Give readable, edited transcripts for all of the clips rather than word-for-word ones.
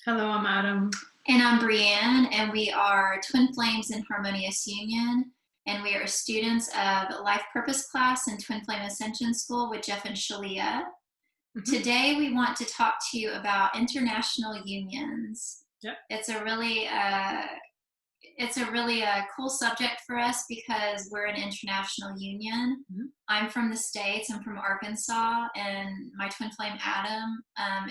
Hello, I'm Adam. And I'm Breann, and we are Twin Flames in Harmonious Union, and we are students of Life Purpose class and Twin Flame Ascension School with Jeff and Shalia. Today, we want to talk to you about international unions. Yep. It's a really cool subject for us because we're an international union. I'm from the States. I'm from Arkansas, and my twin flame Adam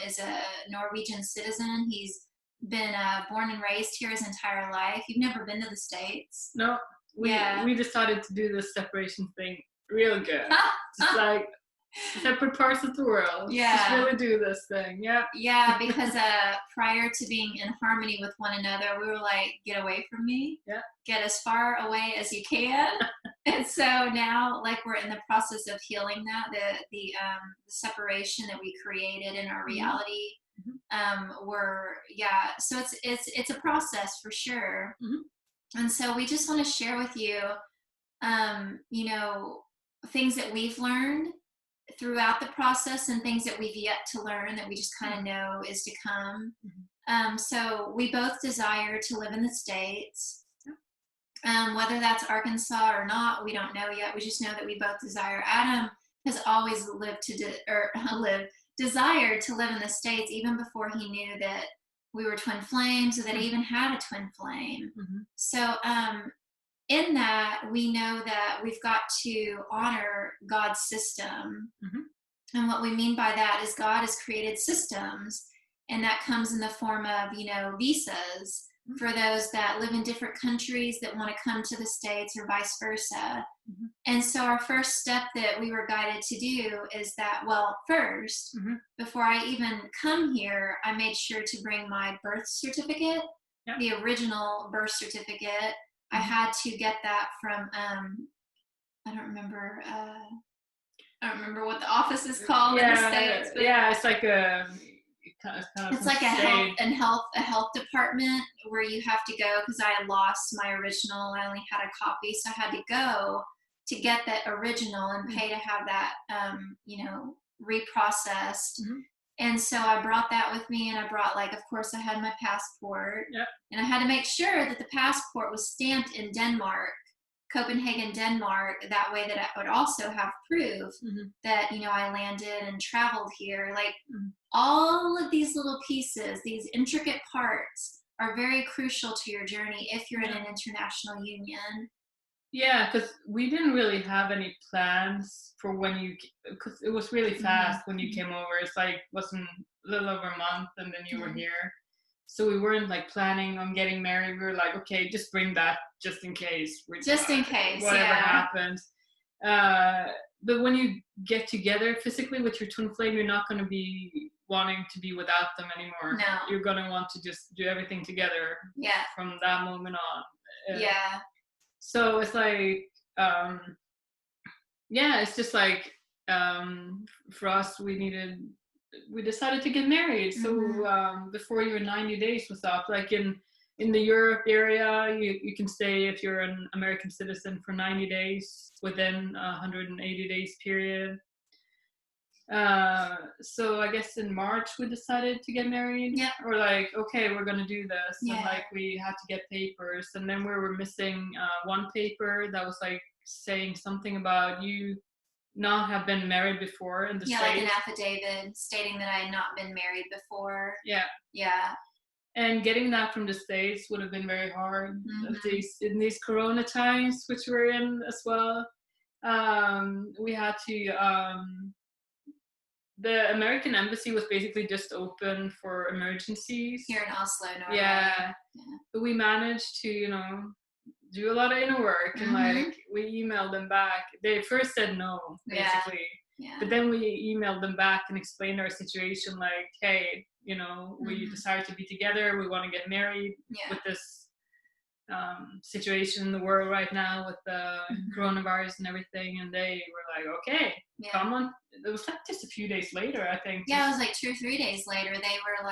is a Norwegian citizen. He's been born and raised here his entire life. You've never been to the States? No, we decided to do this separation thing real good. Just like separate parts of the world. Yeah. Just really do this thing. Yeah. Yeah, because prior to being in harmony with one another, we were like, get away from me. Yeah. Get as far away as you can. And so now, like, we're in the process of healing that, the separation that we created in our reality. So it's a process for sure. And so we just want to share with you, things that we've learned throughout the process and things that we've yet to learn that we just kind of know is to come. So we both desire to live in the States. Whether that's Arkansas or not, we don't know yet. We just know that we both desire. Adam has always desired to live in the States even before he knew that we were twin flames or that he even had a twin flame. So in that, we know that we've got to honor God's system. And what we mean by that is God has created systems, and that comes in the form of, visas for those that live in different countries that want to come to the States or vice versa. And so our first step that we were guided to do is that, first, before I even come here, I made sure to bring my birth certificate, the original birth certificate. I had to get that from, I don't remember what the office is called in the States. But it's like it's like a health department where you have to go, because I had lost my original. I only had a copy, so I had to go to get that original and pay to have that, reprocessed. And so I brought that with me, and I brought, of course, I had my passport. And I had to make sure that the passport was stamped in Denmark, Copenhagen, Denmark, that way that I would also have proof that, I landed and traveled here. All of these little pieces, these intricate parts are very crucial to your journey if you're in an international union. Yeah, because we didn't really have any plans for because it was really fast when you came over. It's wasn't a little over a month, and then you were here. So we weren't planning on getting married. We were like, okay, just bring that just in case. Whatever happens. But when you get together physically with your twin flame, you're not going to be wanting to be without them anymore. No. You're going to want to just do everything together from that moment on. So it's it's just for us, we decided to get married. So before your 90 days was up, in the Europe area, you can stay, if you're an American citizen, for 90 days within a 180 days period. So I guess in March we decided to get married. We're okay, we're gonna do this. And we had to get papers, and then we were missing one paper that was saying something about you not have been married before in the States. Like an affidavit stating that I had not been married before. And getting that from the States would have been very hard in these Corona times, which we're in as well. We had to the American embassy was basically just open for emergencies. Here in Oslo, Norway. But we managed to, do a lot of inner work, and we emailed them back. They first said no, basically. But then we emailed them back and explained our situation, hey, we decided to be together. We want to get married with this situation in the world right now with the coronavirus and everything. And they were okay, come on. It was just a few days later, I think. It was 2 or 3 days later. They were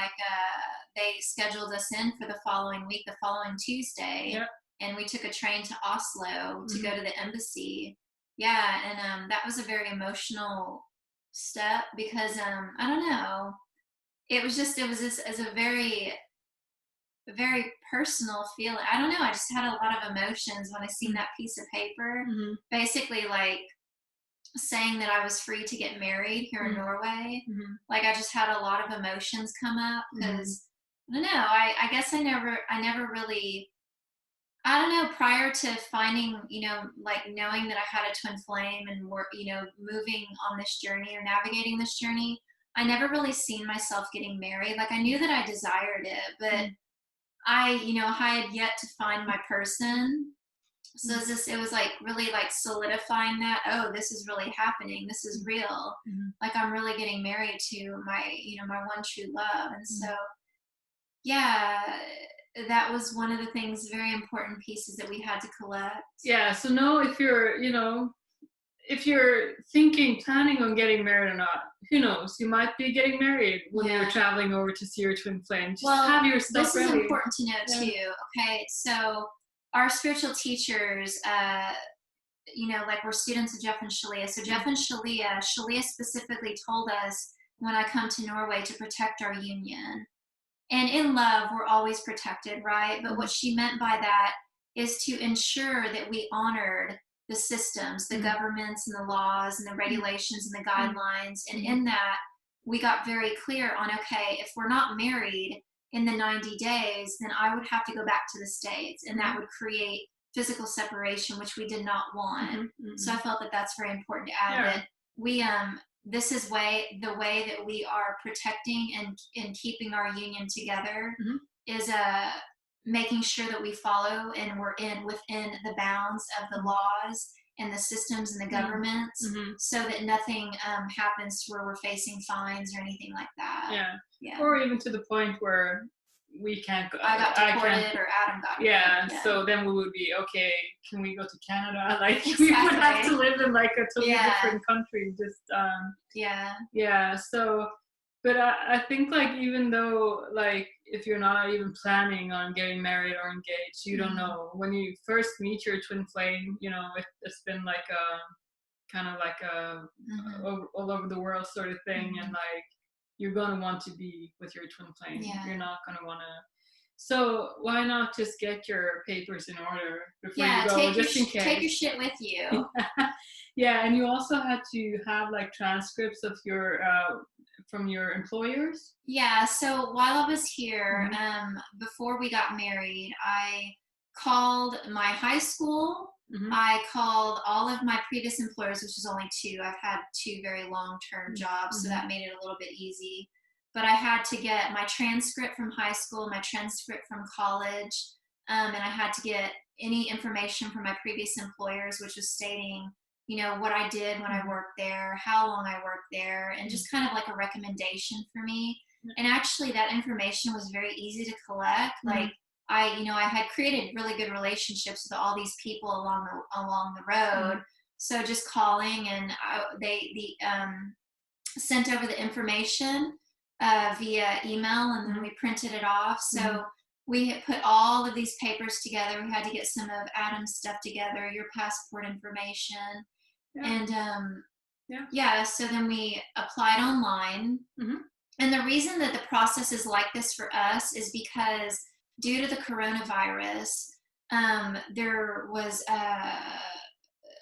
they scheduled us in for the following week, the following Tuesday. And we took a train to Oslo to go to the embassy. And that was a very emotional step because I don't know. It was just as a very very personal feeling. I don't know. I just had a lot of emotions when I seen that piece of paper, basically like saying that I was free to get married here in Norway. Like I just had a lot of emotions come up because I don't know. I guess I never really, I don't know, prior to finding, like knowing that I had a twin flame and moving on this journey or navigating this journey, I never really seen myself getting married. Like I knew that I desired it, but I had yet to find my person. So it was like really like solidifying that, oh, this is really happening. This is real. Like I'm really getting married to my, my one true love. And so, yeah, that was one of the things, very important pieces that we had to collect. Yeah. So know if you're, if you're planning on getting married or not, who knows? You might be getting married when you're traveling over to see your twin flame. Just have your stuff ready. This is important to know too. Okay, so our spiritual teachers, like we're students of Jeff and Shalia. So Jeff and Shalia specifically told us when I come to Norway to protect our union. And in love, we're always protected, right? But what she meant by that is to ensure that we honored the systems, the governments and the laws and the regulations and the guidelines. And in that, we got very clear on, okay, if we're not married in the 90 days, then I would have to go back to the States, and that would create physical separation, which we did not want. So I felt that that's very important to add that we, this is the way that we are protecting and keeping our union together is making sure that we follow and we're within the bounds of the laws and the systems and the governments, so that nothing happens to where we're facing fines or anything like that. Yeah. Or even to the point where we can't go. I got deported or Adam got deported. Yeah. So then we would be, okay, can we go to Canada? Like we would have to live in like a totally different country. Just Yeah. So, but I think like even though like if you're not even planning on getting married or engaged, you don't know. When you first meet your twin flame, it's been like a kind of like a all over the world sort of thing, and like you're gonna want to be with your twin flame. You're not gonna want to. So why not just get your papers in order before you go, just in case. Take your shit with you. Yeah, and you also had to have like transcripts of your from your employers. Yeah, so while I was here, before we got married, I called my high school. I called all of my previous employers, which is only 2. I've had 2 very long-term jobs, so that made it a little bit easy. But I had to get my transcript from high school, my transcript from college, and I had to get any information from my previous employers, which was stating, what I did when I worked there, how long I worked there, and just kind of like a recommendation for me. And actually that information was very easy to collect. Like I had created really good relationships with all these people along the road. So just calling, and they sent over the information via email, and then we printed it off. So we had put all of these papers together. We had to get some of Adam's stuff together, your passport information. And so then we applied online. And the reason that the process is like this for us is because due to the coronavirus, there was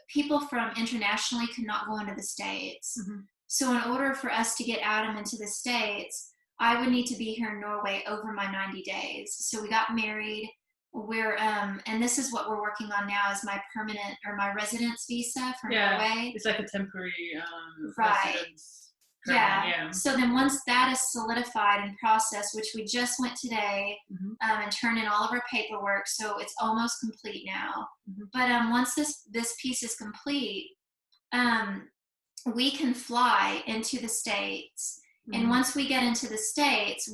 people from internationally could not go into the States. So in order for us to get Adam into the States, I would need to be here in Norway over my 90 days. So we got married. We're and this is what we're working on now, is my permanent or my residence visa for Norway. It's like a temporary residence. So then once that is solidified and processed, which we just went today and turned in all of our paperwork, so it's almost complete now. But once this piece is complete, we can fly into the States. And once we get into the States,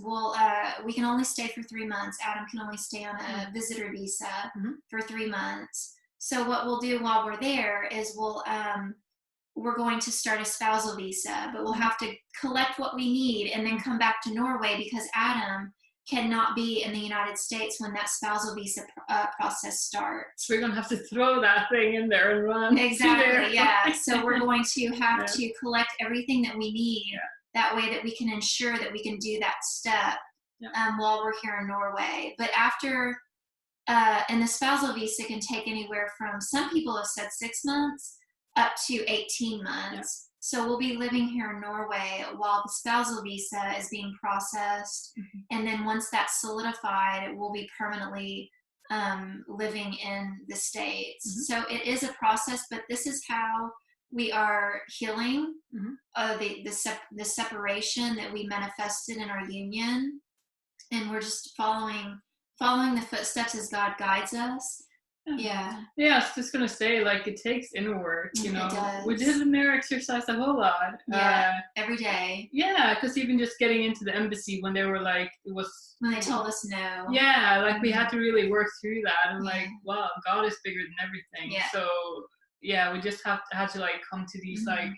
we can only stay for 3 months. Adam can only stay on a visitor visa for 3 months. So what we'll do while we're there is we're going to start a spousal visa, but we'll have to collect what we need and then come back to Norway, because Adam cannot be in the United States when that spousal visa process starts. We're going to have to throw that thing in there and run. Exactly, yeah. So we're going to have to collect everything that we need. That way that we can ensure that we can do that step while we're here in Norway. But after, and the spousal visa can take anywhere from, some people have said 6 months up to 18 months. So we'll be living here in Norway while the spousal visa is being processed. And then once that's solidified, we'll be permanently living in the States. So it is a process, but this is how we are healing the separation that we manifested in our union. And we're just following the footsteps as God guides us. Yeah, I was just gonna say, like, it takes inner work, you know. It does. We did the mirror exercise a whole lot. Every day. Yeah, because even just getting into the embassy when they were like, it was when they told us no. Yeah, like we had to really work through that, and like, wow, God is bigger than everything. Yeah. So yeah, we just had to like come to these like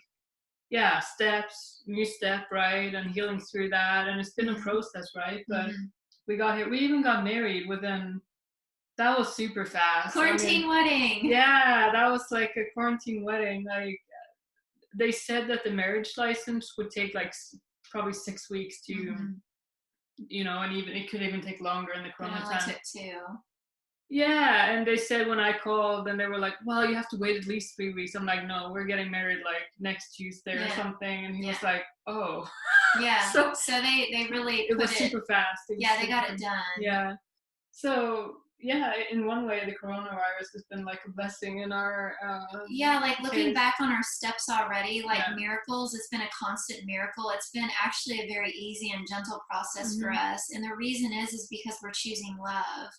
steps, new step, right, and healing through that, and it's been a process, right? But we got here. We even got married within. That was super fast. Quarantine wedding. Yeah, that was like a quarantine wedding. Like, they said that the marriage license would take like probably 6 weeks to, you know, and even it could even take longer in the corona time. Took 2. Yeah, and they said when I called, and they were like, "Well, you have to wait at least 3 weeks." I'm like, "No, we're getting married like next Tuesday or something." And he was like, "Oh." Yeah. so they really it was super fast. They got it done. Yeah. So yeah, in one way, the coronavirus has been like a blessing in our like looking back on our steps already, like miracles, it's been a constant miracle. It's been actually a very easy and gentle process for us, and the reason is because we're choosing love.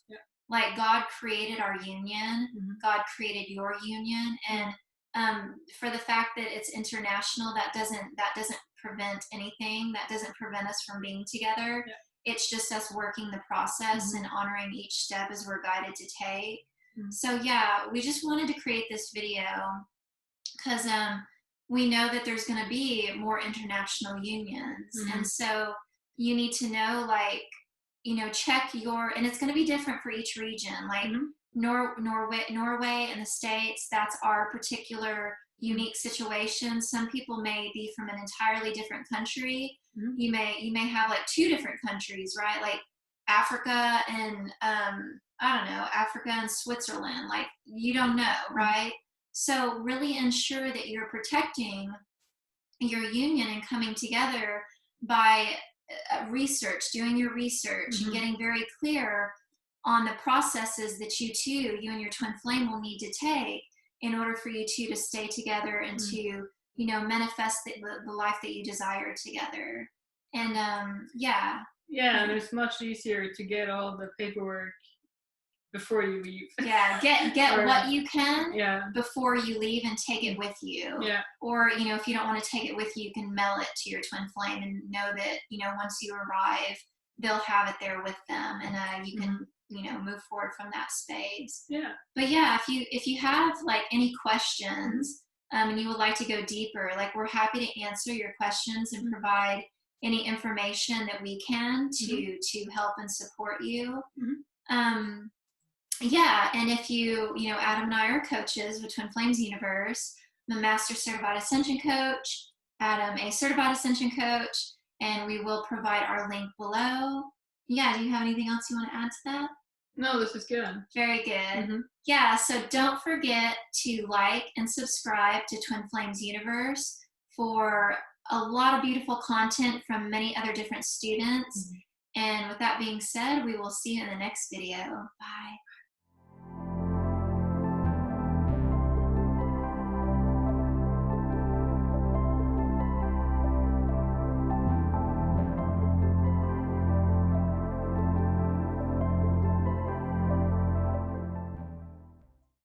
Like, God created our union, God created your union, and for the fact that it's international, that doesn't prevent anything, that doesn't prevent us from being together. It's just us working the process and honoring each step as we're guided to take. So yeah, we just wanted to create this video because we know that there's going to be more international unions. And so you need to know, like, you know, check your, and it's going to be different for each region. Like Norway and the States, that's our particular unique situation. Some people may be from an entirely different country. You may have like 2 different countries, right? Like Africa and Africa and Switzerland. Like, you don't know, right? So really ensure that you're protecting your union and coming together by doing your research and getting very clear on the processes that you and your twin flame will need to take in order for you two to stay together and to, you know, manifest the life that you desire together. And and it's much easier to get all the paperwork before you leave. Get what you can before you leave and take it with you. Or, you know, if you don't want to take it with you, you can mail it to your twin flame and know that, you know, once you arrive, they'll have it there with them, and you can, you know, move forward from that space. But yeah, if you have like any questions and you would like to go deeper, like, we're happy to answer your questions and provide any information that we can to help and support you. And if you know, Adam and I are coaches with Twin Flames Universe. I'm a Master Certified Ascension Coach, Adam a Certified Ascension Coach, and we will provide our link below. Yeah, do you have anything else you want to add to that? No, this is good. Very good. Yeah, so don't forget to like and subscribe to Twin Flames Universe for a lot of beautiful content from many other different students. And with that being said, we will see you in the next video. Bye.